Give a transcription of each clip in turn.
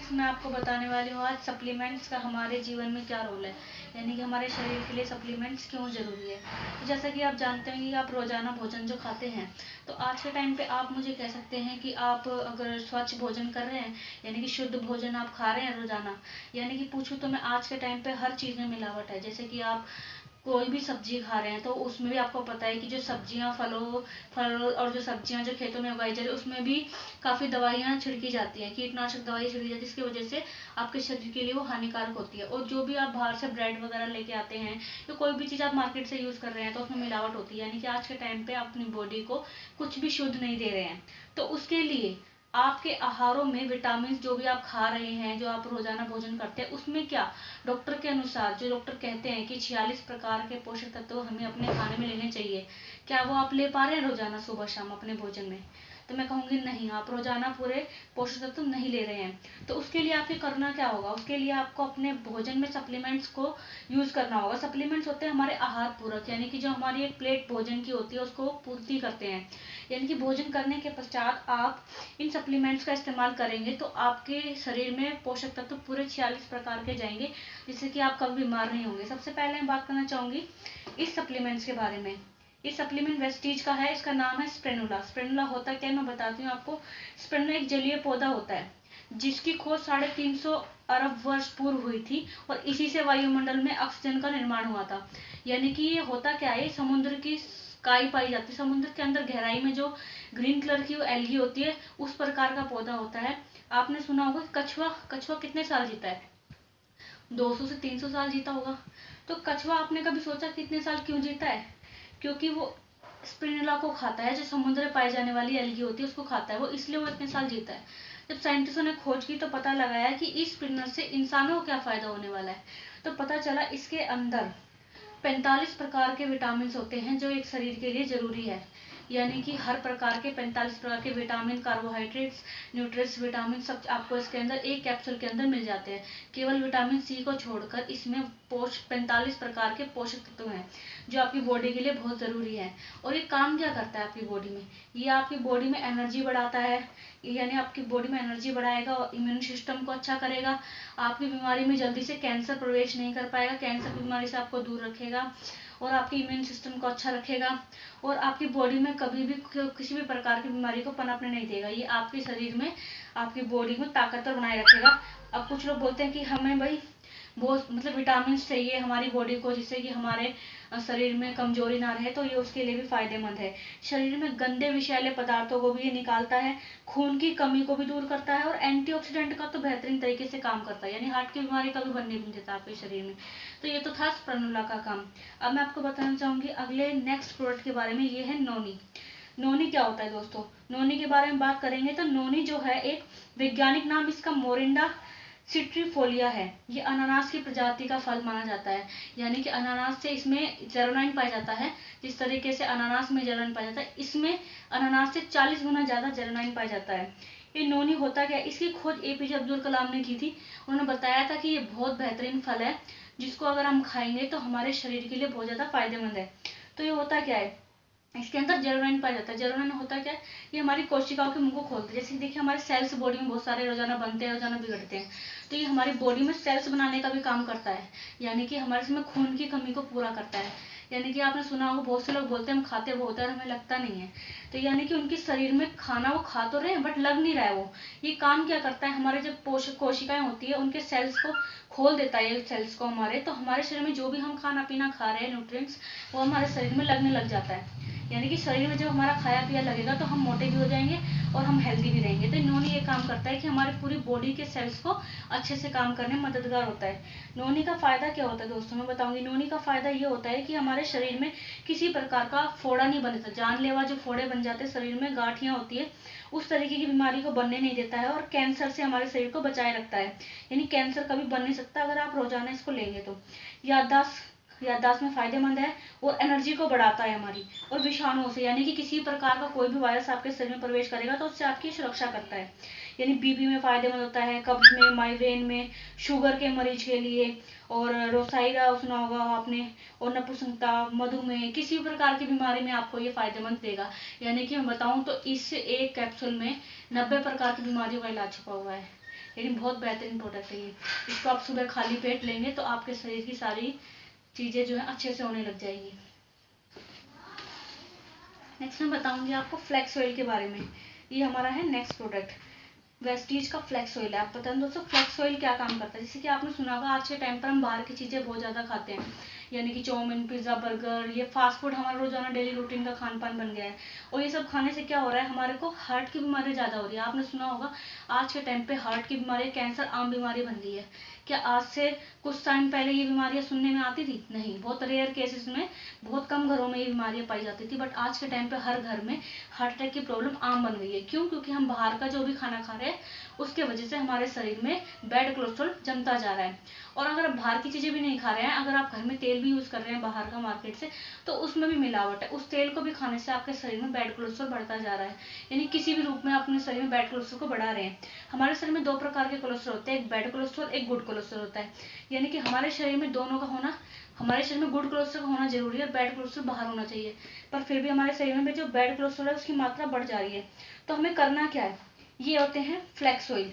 Friends, मैं आपको बताने वाली हूँ आज सप्लीमेंट्स का हमारे जीवन में क्या रोल है, यानी कि हमारे शरीर के लिए सप्लीमेंट्स क्यों ज़रूरी है। तो जैसा कि आप जानते हैं कि आप रोज़ाना भोजन जो खाते हैं, तो आज के टाइम पे आप मुझे कह सकते हैं कि आप अगर स्वच्छ भोजन कर रहे हैं, यानी कि शुद्ध भोजन आप खा रहे हैं रोज़ाना, यानी कि पूछूँ तो मैं आज के टाइम पे हर चीज़ में मिलावट है। जैसे कि आप कोई भी सब्जी खा रहे हैं तो उसमें भी आपको पता है कि जो सब्जियां फल और जो सब्जियां जो खेतों में उगाई जा रही है उसमें भी काफ़ी दवाइयां छिड़की जाती हैं, कीटनाशक दवाई छिड़की जाती है, जिसकी वजह से आपके शरीर के लिए वो हानिकारक होती है। और जो भी आप बाहर से ब्रेड वगैरह लेके आते हैं या कोई भी चीज़ आप मार्केट से यूज़ कर रहे हैं तो उसमें मिलावट होती है, यानी कि आज के टाइम पे आप अपनी बॉडी को कुछ भी शुद्ध नहीं दे रहे हैं। तो उसके लिए आपके आहारों में विटामिन जो भी आप खा रहे हैं, जो आप रोजाना भोजन करते हैं, उसमें क्या डॉक्टर के अनुसार, जो डॉक्टर कहते हैं कि 46 प्रकार के पोषक तत्व हमें अपने खाने में लेने चाहिए, क्या वो आप ले पा रहे हैं रोजाना सुबह शाम अपने भोजन में? तो मैं कहूँगी नहीं, आप रोजाना पूरे पोषक तत्व नहीं ले रहे हैं। तो उसके लिए आपके करना क्या होगा, उसके लिए आपको अपने भोजन में सप्लीमेंट्स को यूज करना होगा। सप्लीमेंट्स होते हैं हमारे आहार पूरक, यानी कि जो हमारी एक प्लेट भोजन की होती है उसको पूर्ति करते हैं। यानी कि भोजन करने के पश्चात आप इन सप्लीमेंट्स का इस्तेमाल करेंगे तो आपके शरीर में पोषक तत्व पूरे 46 प्रकार के जाएंगे, जिससे कि आप कभी बीमार नहीं होंगे। सबसे पहले मैं बात करना चाहूंगी इस सप्लीमेंट्स के बारे में। ये सप्लीमेंट वेस्टीज का है, इसका नाम है स्प्रेनुला। स्प्रेनुला होता क्या है मैं बताती हूँ आपको। स्प्रेनुला एक जलीय पौधा होता है जिसकी खोज 350 अरब वर्ष पूर्व हुई थी और इसी से वायुमंडल में ऑक्सीजन का निर्माण हुआ था। यानी कि ये होता क्या है, समुद्र की काई पाई जाती है, समुद्र के अंदर गहराई में जो ग्रीन कलर की वो एल्गी होती है, उस प्रकार का पौधा होता है। आपने सुना होगा कछुआ, कछुआ कितने साल जीता है? 200 से 300 साल जीता होगा। तो कछुआ आपने कभी सोचा कितने साल क्यों जीता है? क्योंकि वो स्पिरुलिना को खाता है, जो समुद्र में पाई जाने वाली एल्गी होती है उसको खाता है, वो इसलिए वो इतने साल जीता है। जब साइंटिस्टों ने खोज की तो पता लगाया कि इस स्पिरुलिना से इंसानों को क्या फायदा होने वाला है। तो पता चला इसके अंदर 45 प्रकार के विटामिन होते हैं जो एक शरीर के लिए जरूरी है। यानी कि हर प्रकार के 45 प्रकार के विटामिन, कार्बोहाइड्रेट्स, न्यूट्रिएंट्स, विटामिन सब आपको इसके अंदर एक कैप्सूल के अंदर मिल जाते हैं। केवल विटामिन सी को छोड़कर इसमें 45 प्रकार के पोषक तत्व हैं जो आपकी बॉडी के लिए बहुत जरूरी है। और ये काम क्या करता है आपकी बॉडी में? ये आपकी बॉडी में एनर्जी बढ़ाता है, यानी आपकी बॉडी में एनर्जी बढ़ाएगा और इम्यून सिस्टम को अच्छा करेगा। आपकी बीमारी में जल्दी से कैंसर प्रवेश नहीं कर पाएगा, कैंसर की बीमारी से आपको दूर रखेगा और आपके इम्यून सिस्टम को अच्छा रखेगा और आपकी बॉडी में कभी भी किसी भी प्रकार की बीमारी को पनपने नहीं देगा। ये आपके शरीर में, आपकी बॉडी में ताकतवर बनाए रखेगा। अब कुछ लोग बोलते हैं कि हमें भाई बहुत विटामिन चाहिए हमारी बॉडी को, जिससे कि हमारे शरीर में कमजोरी ना रहे, तो ये उसके लिए भी फायदेमंद है। शरीर में गंदे विषैले पदार्थों को भी ये निकालता है, खून की कमी को भी दूर करता है और एंटीऑक्सीडेंट का तो बेहतरीन तरीके से काम करता है, यानी हार्ट की बीमारी का भी बनने नहीं देता आपके शरीर में। तो ये तो था स्पिरुलिना का काम। अब मैं आपको बताना चाहूंगी अगले नेक्स्ट प्रोडक्ट के बारे में, ये है नोनी। नोनी क्या होता है दोस्तों? नोनी के बारे में बात करेंगे तो नोनी जो है एक वैज्ञानिक नाम इसका मोरिंडा सिट्रीफोलिया है। ये अनानास की प्रजाति का फल माना जाता है, यानी कि अनानास से इसमें जेरोनाइन पाया जाता है। जिस तरीके से अनानास में जेरोनाइन पाया जाता है, इसमें अनानास से 40 गुना ज्यादा जेरोनाइन पाया जाता है। ये नोनी होता क्या है, इसकी खोज एपीजे अब्दुल कलाम ने की थी। उन्होंने बताया था कि ये बहुत बेहतरीन फल है जिसको अगर हम खाएंगे तो हमारे शरीर के लिए बहुत ज्यादा फायदेमंद है। तो ये होता क्या है, इसके अंदर जेरोनाइन पाया जाता है। जेरोनाइन होता क्या है, ये हमारी कोशिकाओं के मुंह को खोलते हैं। जैसे देखिए हमारे सेल्स बॉडी में बहुत सारे रोजाना बनते हैं, रोजाना बिगड़ते हैं, तो ये हमारी बॉडी में सेल्स बनाने का भी काम करता है, यानी कि हमारे इसमें खून की कमी को पूरा करता है। यानी कि आपने सुना होगा बहुत से लोग बोलते हैं हम खाते बहुत है और हमें लगता नहीं है, तो यानी कि उनके शरीर में खाना वो खा तो रहे हैं बट लग नहीं रहा है। वो ये काम क्या करता है, हमारे जब पोषक कोशिकाएं होती है उनके सेल्स को खोल देता है, सेल्स को हमारे, तो हमारे शरीर में जो भी हम खाना पीना खा रहे हैं न्यूट्रिएंट्स, वो हमारे शरीर में लगने लग जाता है। यानी कि शरीर में जब हमारा खाया पिया लगेगा तो हम मोटे भी हो जाएंगे और हम हेल्दी भी रहेंगे। तो नोनी ये काम करता है कि हमारे पूरी बॉडी के सेल्स को अच्छे से काम करने में मददगार होता है। नोनी का फायदा क्या होता है दोस्तों, मैं बताऊंगी। नोनी का फायदा ये होता है कि हमारे शरीर में किसी प्रकार का फोड़ा नहीं बनता, जानलेवा जो फोड़े बन जाते हैं शरीर में, गांठियां होती है, उस तरीके की बीमारी को बनने नहीं देता है और कैंसर से हमारे शरीर को बचाए रखता है। यानी कैंसर कभी बन नहीं सकता अगर आप रोजाना इसको लेंगे तो। याददाश्त में फायदेमंद है और एनर्जी को बढ़ाता है हमारी, और विषाणुओं से, यानी कि किसी प्रकार का कोई भी वायरस आपके शरीर में प्रवेश करेगा तो उससे आपकी सुरक्षा करता है। यानी बीपी में फायदेमंद होता है, कब्ज में, माइग्रेन में, शुगर के मरीज के लिए, और रोसाइरा सुना होगा आपने, और नपुंसकता, मधुमेह, किसी प्रकार की बीमारी में आपको ये फायदेमंद देगा। यानी कि मैं बताऊं तो इस एक कैप्सूल में 90 प्रकार की बीमारियों का इलाज छुपा हुआ है। लेकिन बहुत बेहतरीन प्रोडक्ट है ये। इसको आप सुबह खाली पेट लेंगे तो आपके शरीर की सारी चीज़ें जो है अच्छे से होने लग जाएगी। नेक्स्ट मैं बताऊंगी आपको फ्लैक्स ऑयल के बारे में। ये हमारा है नेक्स्ट प्रोडक्ट, वेस्टीज का फ्लैक्स ऑयल है। आप पता है दोस्तों फ्लैक्स ऑयल क्या काम करता है? जैसे कि आपने सुना होगा आज के टाइम पर हम बाहर की चीज़ें बहुत ज़्यादा खाते हैं, यानी कि चाउमीन, पिज़्ज़ा, बर्गर, ये फास्ट फूड हमारा रोजाना डेली रूटीन का खान पान बन गया है। और ये सब खाने से क्या हो रहा है, हमारे को हार्ट की बीमारी ज़्यादा हो रही है। आपने सुना होगा आज के टाइम पे हार्ट की बीमारी, कैंसर आम बीमारी बन गई है। क्या आज से कुछ टाइम पहले ये बीमारियां सुनने में आती थी? नहीं, बहुत रेयर केसेस में, बहुत कम घरों में ये बीमारियां पाई जाती थी। बट आज के टाइम पे हर घर में हार्ट अटैक की प्रॉब्लम आम बन गई है। क्यों? क्योंकि हम बाहर का जो भी खाना खा रहे हैं उसके वजह से हमारे शरीर में बैड कोलेस्ट्रॉल जमता जा रहा है। और अगर आप बाहर की चीजें भी नहीं खा रहे हैं, अगर आप घर में तेल भी यूज कर रहे हैं बाहर का मार्केट से, तो उसमें भी मिलावट है। उस तेल को भी खाने से आपके शरीर में बैड कोलेस्ट्रॉल बढ़ता जा रहा है, यानी किसी भी रूप में अपने शरीर में बैड कोलेस्ट्रॉल को बढ़ा रहे हैं। हमारे शरीर में दो प्रकार के कोलेस्ट्रॉल होते हैं, एक बैड कोलेस्ट्रॉल, एक गुड कोलेस्ट्रॉल होता है। यानी कि हमारे शरीर में दोनों का होना, हमारे शरीर में गुड कोलेस्ट्रॉल का होना जरूरी है, बैड कोलेस्ट्रॉल बाहर होना चाहिए। पर फिर भी हमारे शरीर में जो बैड कोलेस्ट्रॉल है उसकी मात्रा बढ़ जा रही है। तो हमें करना क्या है? ये होते हैं फ्लैक्स ऑयल।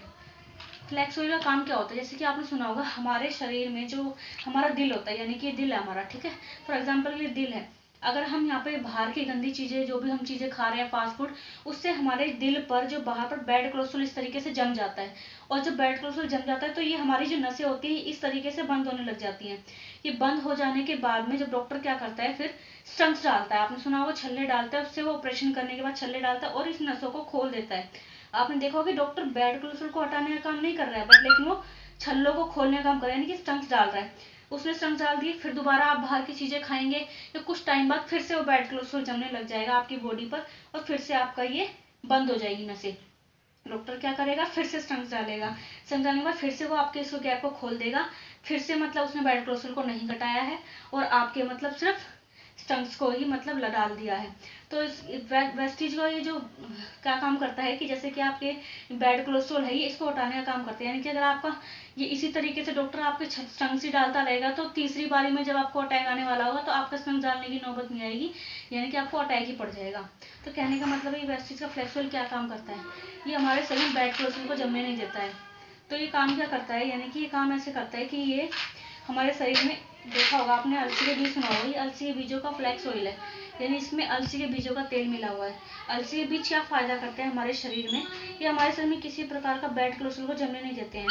फ्लैक्स ऑयल का काम क्या होता है? जैसे कि आपने सुना होगा हमारे शरीर में जो हमारा दिल होता है, यानी कि ये दिल है हमारा, ठीक है। फॉर एग्जाम्पल ये दिल है। अगर हम यहाँ पे बाहर की गंदी चीजें, जो भी हम चीजें खा रहे हैं फास्ट फूड, उससे हमारे दिल पर जो बाहर पर बैड कोलेस्ट्रॉल इस तरीके से जम जाता है। और जब बैड कोलेस्ट्रॉल जम जाता है तो ये हमारी जो नसें होती है इस तरीके से बंद होने लग जाती हैं। ये बंद हो जाने के बाद में जब डॉक्टर क्या करता है, फिर स्टंट्स डालता है। आपने सुना होगा छल्ले डालता है, उससे वो ऑपरेशन करने के बाद छल्ले डालता है और इस नसों को खोल देता है। आपने देखा होगा डॉक्टर बैड कोलेस्ट्रॉल को हटाने का काम नहीं कर रहा है, बट लेकिन वो छल्लों को खोलने का काम कर रहा है, यानी कि स्टंट्स डाल रहा है। उसने स्टंट्स डाल दिए, फिर दोबारा आप बाहर की चीजें खाएंगे या कुछ टाइम बाद फिर से वो बैड कोलेस्ट्रॉल जमने लग जाएगा आपकी बॉडी पर और फिर से आपका ये बंद हो जाएगी नसें। डॉक्टर क्या करेगा, फिर से स्टंट्स डालेगा। स्टंट्स डालने के बाद फिर से वो आपके इस गैप को खोल देगा, फिर से मतलब उसने बैड कोलेस्ट्रॉल को नहीं घटाया है और आपके मतलब सिर्फ स्टंट्स को ही मतलब डाल दिया है। तो इस वेस्टीज का ये जो क्या काम करता है कि जैसे कि आपके बैड कोलेस्ट्रॉल है ये इसको हटाने का काम करते हैं। यानी कि अगर आपका ये इसी तरीके से डॉक्टर आपके स्टंट्स ही डालता रहेगा तो तीसरी बारी में जब आपको अटैक आने वाला होगा तो आपका स्टंट्स डालने की नौबत नहीं आएगी, यानी कि आपको अटैक ही पड़ जाएगा। तो कहने का मतलब ये वेस्टीज का फ्लैक्स ऑयल क्या काम करता है, ये हमारे शरीर में बैड कोलेस्ट्रॉल को जमने नहीं देता है। तो ये काम क्या करता है, यानी कि ये काम ऐसे करता है कि ये हमारे शरीर में, देखा होगा आपने अलसी के बीज सुना होगा, ये अलसी के बीजों का फ्लैक्स ऑयल है, यानी इसमें अलसी के बीजों का तेल मिला हुआ है। अलसी के बीज क्या फायदा करते हैं हमारे शरीर में, ये हमारे शरीर में किसी प्रकार का बैड कोलेस्ट्रॉल को जमने नहीं देते हैं।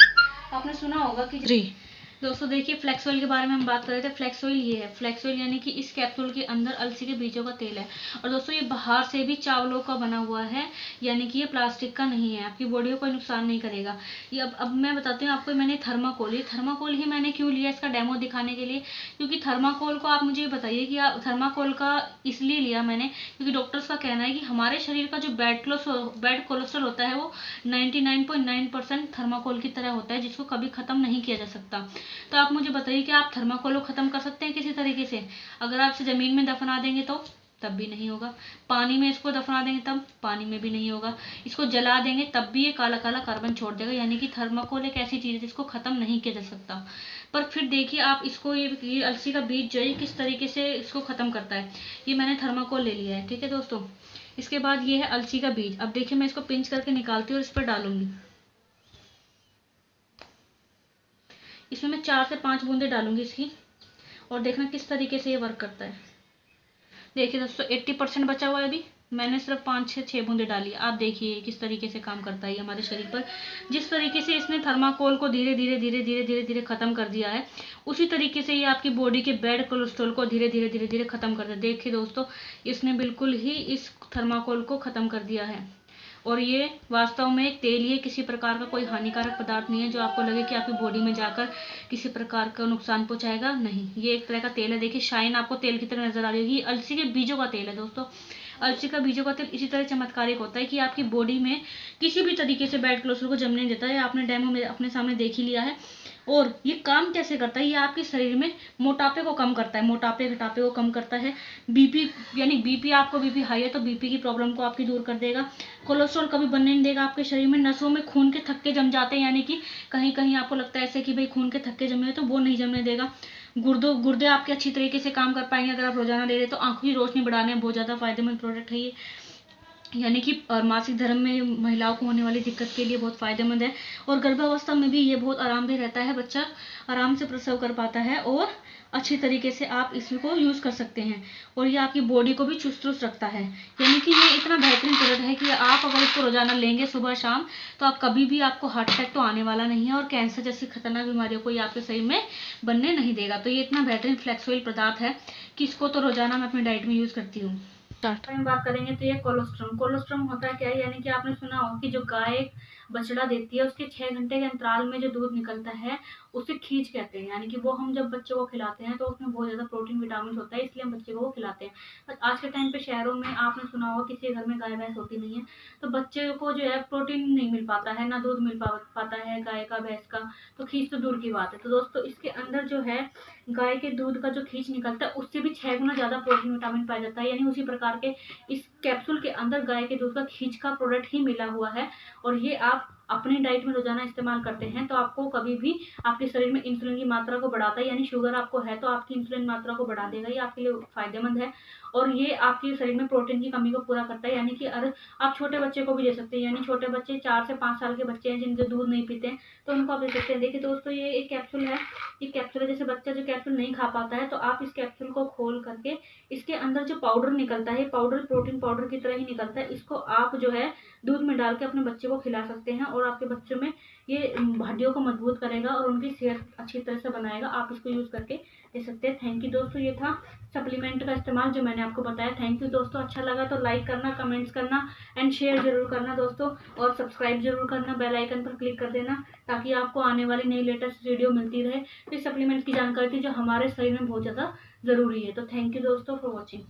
आपने सुना होगा कि जी दोस्तों देखिए फ्लैक्स ऑयल के बारे में हम बात कर रहे थे। फ्लैक्स ऑयल ये है, फ्लैक्स ऑयल यानी कि इस कैप्सूल के अंदर अलसी के बीजों का तेल है। और दोस्तों ये बाहर से भी चावलों का बना हुआ है, यानी कि ये प्लास्टिक का नहीं है, आपकी बॉडी को कोई नुकसान नहीं करेगा। ये अब मैं बताती हूँ आपको, मैंने थर्माकोल, ये थर्माकोल ही मैंने क्यों लिया इसका डेमो दिखाने के लिए, क्योंकि थर्माकोल को आप मुझे बताइए कि आप थर्माकोल का इसलिए लिया मैंने क्योंकि डॉक्टर्स का कहना है कि हमारे शरीर का जो बैड कोलेस्ट्रॉल होता है वो 99.9% थर्माकोल की तरह होता है, जिसको कभी खत्म नहीं किया जा सकता। तो आप मुझे बताइए कि आप थर्माकोल को खत्म कर सकते हैं किसी तरीके से? अगर आप इसे जमीन में दफना देंगे तो तब भी नहीं होगा, पानी में इसको दफना देंगे तब पानी में भी नहीं होगा, इसको जला देंगे तब भी ये काला काला कार्बन छोड़ देगा। यानी कि थर्माकोल एक ऐसी चीज है जिसको खत्म नहीं किया जा सकता। पर फिर देखिए आप इसको, ये अलसी का बीज जो है किस तरीके से इसको खत्म करता है। ये मैंने थर्माकोल ले लिया है, ठीक है दोस्तों। इसके बाद ये है अलसी का बीज। अब देखिए मैं इसको पिंच करके निकालती हूँ और इस पर डालूंगी। इसमें मैं 4 से 5 बूंदे डालूंगी इसकी, और देखना किस तरीके से ये वर्क करता है। देखिए दोस्तों 80% बचा हुआ है, अभी मैंने सिर्फ 5 से 6 बूंदे डाली। आप देखिए किस तरीके से काम करता है हमारे शरीर पर। जिस तरीके से इसने थर्माकोल को धीरे धीरे धीरे धीरे धीरे धीरे खत्म कर दिया है, उसी तरीके से ये आपकी बॉडी के बैड कोलेस्ट्रॉल को धीरे धीरे धीरे धीरे खत्म कर दिया। देखिए दोस्तों इसने बिल्कुल ही इस थर्माकोल को खत्म कर दिया है। और ये वास्तव में एक तेल, ये किसी प्रकार का कोई हानिकारक पदार्थ नहीं है जो आपको लगे कि आपकी बॉडी में जाकर किसी प्रकार का नुकसान पहुंचाएगा। नहीं, ये एक तरह का तेल है। देखिए शाइन आपको तेल की तरह नजर आ रही होगी, अलसी के बीजों का तेल है दोस्तों। अलसी का बीजों का तेल इसी तरह चमत्कारिक होता है कि आपकी बॉडी में किसी भी तरीके से बैड कोलेस्ट्रॉल को जमने नहीं देता है। आपने डेमो में अपने सामने देख ही लिया है। और ये काम कैसे करता है, ये आपके शरीर में मोटापे को कम करता है, मोटापे घटापे को कम करता है। बीपी, यानी बीपी, आपको बीपी हाई है तो बीपी की प्रॉब्लम को आपकी दूर कर देगा। कोलेस्ट्रॉल कभी बनने नहीं देगा आपके शरीर में। नसों में खून के थक्के जम जाते हैं, यानी कि कहीं कहीं आपको लगता है ऐसे कि भाई खून के थक्के जमे हैं, तो वो नहीं जमने देगा। गुर्दे आपके अच्छी तरीके से काम कर पाएंगे अगर आप रोजाना ले रहे हैं। तो आंखों की रोशनी बढ़ाने में बहुत ज्यादा फायदेमंद प्रोडक्ट है ये। यानी कि मासिक धर्म में महिलाओं को होने वाली दिक्कत के लिए बहुत फायदेमंद है। और गर्भावस्था में भी ये बहुत आरामदेह रहता है, बच्चा आराम से प्रसव कर पाता है और अच्छी तरीके से आप इसको यूज़ कर सकते हैं। और ये आपकी बॉडी को भी चुस्त दुरुस्त रखता है, यानी कि ये इतना बेहतरीन प्रोडक्ट है कि आप अगर इसको रोजाना लेंगे सुबह शाम, तो आप कभी भी, आपको हार्ट अटैक तो आने वाला नहीं है और कैंसर जैसी खतरनाक बीमारियों को ये आपके शरीर में बनने नहीं देगा। तो ये इतना बेहतरीन फ्लेक्स ऑयल पदार्थ है कि इसको तो रोजाना मैं अपनी डाइट में यूज़ करती हूँ। हम बात करेंगे तो ये कोलोस्ट्रम। कोलोस्ट्रम होता है क्या है, यानी कि आपने सुना होगा कि जो गाय बछड़ा देती है उसके 6 घंटे के अंतराल में जो दूध निकलता है उसे खींच कहते हैं। यानी कि वो हम जब बच्चे को खिलाते हैं तो उसमें बहुत ज़्यादा प्रोटीन विटामिन होता है, इसलिए हम बच्चे को वो खिलाते हैं। बट आज के टाइम पे शहरों में आपने सुना होगा किसी के घर में गाय भैंस होती नहीं है, तो बच्चे को जो है प्रोटीन नहीं मिल पाता है, ना दूध मिल पाता है गाय का भैंस का, तो खींच तो दूर की बात है। तो दोस्तों इसके अंदर जो है गाय के दूध का जो खींच निकलता है उससे भी 6 गुना ज़्यादा प्रोटीन विटामिन पाया जाता है। यानी उसी प्रकार के इस कैप्सूल के अंदर गाय के दूध का खींच का प्रोडक्ट ही मिला हुआ है। और ये आप अपनी डाइट में रोजाना इस्तेमाल करते हैं तो आपको कभी भी आपके शरीर में इंसुलिन की मात्रा को बढ़ाता है, यानी शुगर आपको है तो आपकी इंसुलिन मात्रा को बढ़ा देगा, ये आपके लिए फायदेमंद है। और ये आपके शरीर में प्रोटीन की कमी को पूरा करता है। यानी कि अगर आप छोटे बच्चे को भी दे सकते हैं, यानी छोटे बच्चे 4 से 5 साल के बच्चे हैं जिनसे दूध नहीं पीते हैं तो उनको आप दे सकते हैं। देखिए दोस्तों ये एक कैप्सूल है, ये कैप्सूल है, जैसे बच्चा जो कैप्सूल नहीं खा पाता है तो आप इस कैप्सूल को खोल करके इसके अंदर जो पाउडर निकलता है, पाउडर प्रोटीन पाउडर की तरह ही निकलता है, इसको आप जो है दूध में डाल के अपने बच्चे को खिला सकते हैं और आपके बच्चों में ये हड्डियों को मजबूत करेगा और उनकी सेहत अच्छी तरह से बनाएगा। आप इसको यूज़ करके दे सकते हैं। थैंक यू दोस्तों, ये था सप्लीमेंट का इस्तेमाल जो मैंने आपको बताया। थैंक यू दोस्तों, अच्छा लगा तो लाइक करना, कमेंट्स करना एंड शेयर जरूर करना दोस्तों, और सब्सक्राइब जरूर करना, बेल आइकन पर क्लिक कर देना ताकि आपको आने वाली नई लेटेस्ट वीडियो मिलती रहे। तो इस सप्लीमेंट की जानकारी थी जो हमारे शरीर में बहुत ज़्यादा ज़रूरी है। तो थैंक यू दोस्तों फॉर वॉचिंग।